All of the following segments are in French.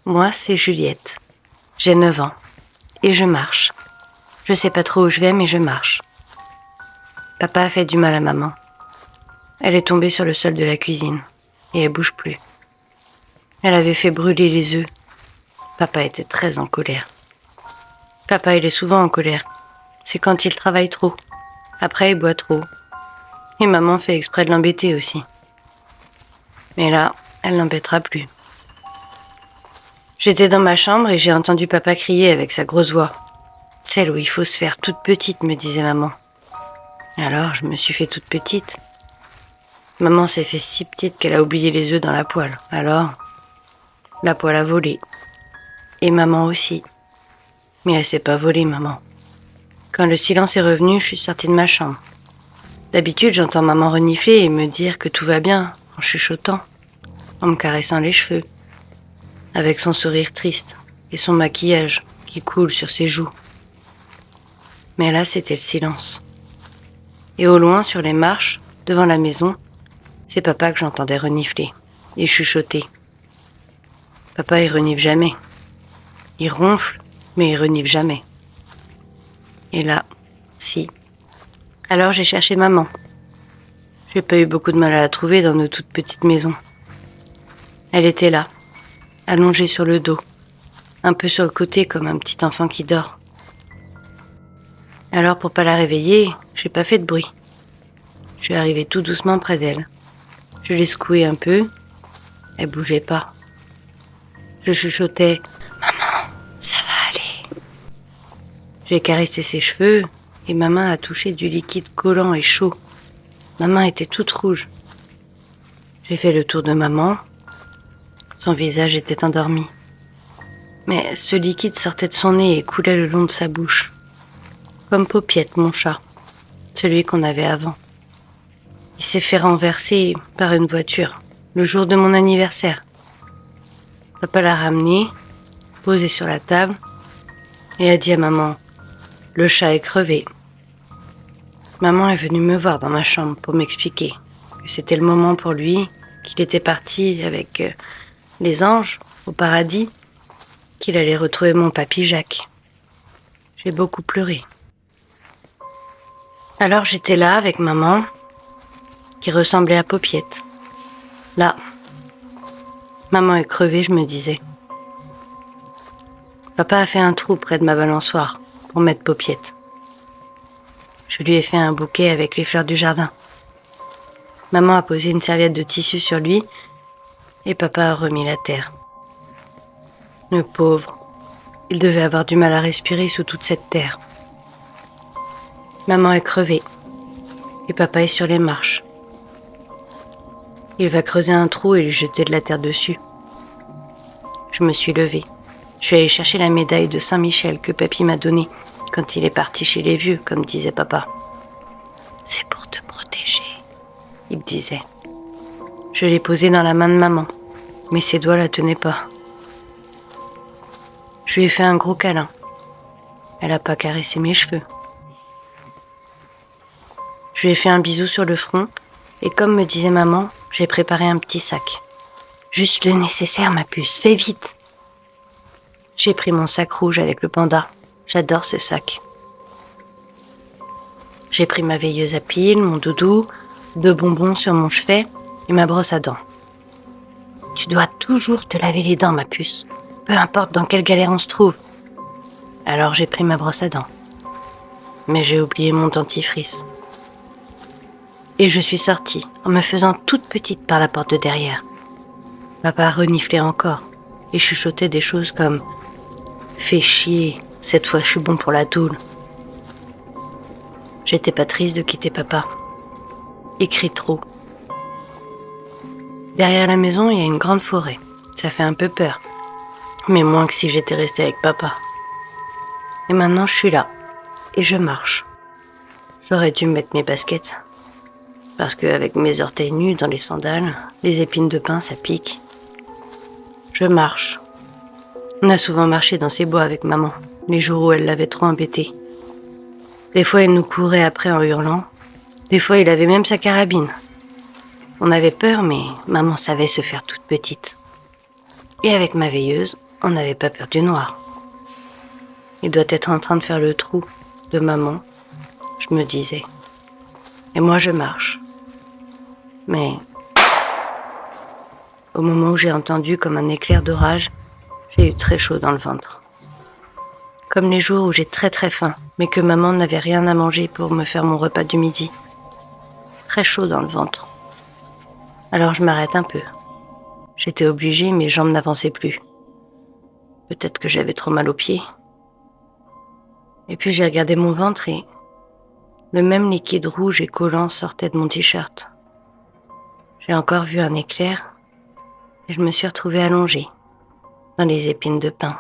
Moi, c'est Juliette. J'ai 9 ans. Et je marche. Je sais pas trop où je vais, mais je marche. Papa a fait du mal à maman. Elle est tombée sur le sol de la cuisine. Et elle bouge plus. Elle avait fait brûler les œufs. Papa était très en colère. Papa, il est souvent en colère. C'est quand il travaille trop. Après, il boit trop. Et maman fait exprès de l'embêter aussi. Mais là, elle l'embêtera plus. J'étais dans ma chambre et j'ai entendu papa crier avec sa grosse voix. Celle où il faut se faire toute petite, me disait maman. Alors, je me suis fait toute petite. Maman s'est fait si petite qu'elle a oublié les œufs dans la poêle. Alors, la poêle a volé. Et maman aussi. Mais elle s'est pas volée, maman. Quand le silence est revenu, je suis sortie de ma chambre. D'habitude, j'entends maman renifler et me dire que tout va bien, en chuchotant, en me caressant les cheveux, avec son sourire triste et son maquillage qui coule sur ses joues. Mais là, c'était le silence. Et au loin, sur les marches, devant la maison, c'est papa que j'entendais renifler et chuchoter. Papa, il renifle jamais. Il ronfle, mais il renifle jamais. Et là, si. Alors j'ai cherché maman. J'ai pas eu beaucoup de mal à la trouver dans nos toutes petites maisons. Elle était là, allongée sur le dos, un peu sur le côté comme un petit enfant qui dort. Alors pour pas la réveiller, j'ai pas fait de bruit. Je suis arrivée tout doucement près d'elle. Je l'ai secouée un peu. Elle bougeait pas. Je chuchotais « Maman, ça va aller ». J'ai caressé ses cheveux et ma main a touché du liquide collant et chaud. Ma main était toute rouge. J'ai fait le tour de maman. Son visage était endormi. Mais ce liquide sortait de son nez et coulait le long de sa bouche. Comme Paupiette, mon chat, celui qu'on avait avant. Il s'est fait renverser par une voiture, le jour de mon anniversaire. Papa l'a ramené, posé sur la table, et a dit à maman « Le chat est crevé ». Maman est venue me voir dans ma chambre pour m'expliquer que c'était le moment pour lui, qu'il était parti avec les anges au paradis, qu'il allait retrouver mon papy Jacques. J'ai beaucoup pleuré. Alors j'étais là avec maman, qui ressemblait à Paupiette. Là, maman est crevée, je me disais. Papa a fait un trou près de ma balançoire pour mettre Paupiette. Je lui ai fait un bouquet avec les fleurs du jardin. Maman a posé une serviette de tissu sur lui et papa a remis la terre. Le pauvre, il devait avoir du mal à respirer sous toute cette terre. Maman est crevée et papa est sur les marches. Il va creuser un trou et lui jeter de la terre dessus. Je me suis levée. Je suis allée chercher la médaille de Saint-Michel que papy m'a donnée quand il est parti chez les vieux, comme disait papa. C'est pour te protéger, il disait. Je l'ai posée dans la main de maman, mais ses doigts la tenaient pas. Je lui ai fait un gros câlin. Elle a pas caressé mes cheveux. Je lui ai fait un bisou sur le front, et comme me disait maman, j'ai préparé un petit sac. Juste le nécessaire, ma puce, fais vite. J'ai pris mon sac rouge avec le panda. J'adore ce sac. J'ai pris ma veilleuse à piles, mon doudou, 2 bonbons sur mon chevet et ma brosse à dents. Tu dois toujours te laver les dents, ma puce, peu importe dans quelle galère on se trouve. Alors j'ai pris ma brosse à dents. Mais j'ai oublié mon dentifrice. Et je suis sortie en me faisant toute petite par la porte de derrière. Papa reniflait encore et chuchotait des choses comme « Fais chier, cette fois je suis bon pour la toule ». J'étais pas triste de quitter papa. Il crie trop. Derrière la maison, il y a une grande forêt. Ça fait un peu peur. Mais moins que si j'étais restée avec papa. Et maintenant, je suis là. Et je marche. J'aurais dû mettre mes baskets. Parce qu'avec mes orteils nus dans les sandales, les épines de pin, ça pique. Je marche. On a souvent marché dans ces bois avec maman, les jours où elle l'avait trop embêté. Des fois, il nous courait après en hurlant. Des fois, il avait même sa carabine. On avait peur, mais maman savait se faire toute petite. Et avec ma veilleuse, On n'avait pas peur du noir. Il doit être en train de faire le trou de maman, je me disais. Et moi je marche. Mais au moment où j'ai entendu comme un éclair d'orage, j'ai eu très chaud dans le ventre. Comme les jours où j'ai très très faim, mais que maman n'avait rien à manger pour me faire mon repas du midi. Très chaud dans le ventre. Alors je m'arrête un peu. J'étais obligée, mes jambes n'avançaient plus. Peut-être que j'avais trop mal aux pieds. Et puis j'ai regardé mon ventre et le même liquide rouge et collant sortait de mon t-shirt. J'ai encore vu un éclair et je me suis retrouvée allongée dans les épines de pin.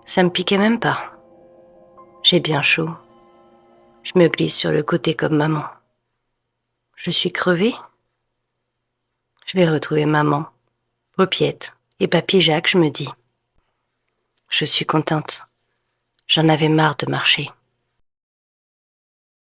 Ça me piquait même pas. J'ai bien chaud. Je me glisse sur le côté comme maman. Je suis crevée. Je vais retrouver maman, Paupiette et papy Jacques, je me dis. Je suis contente. J'en avais marre de marcher.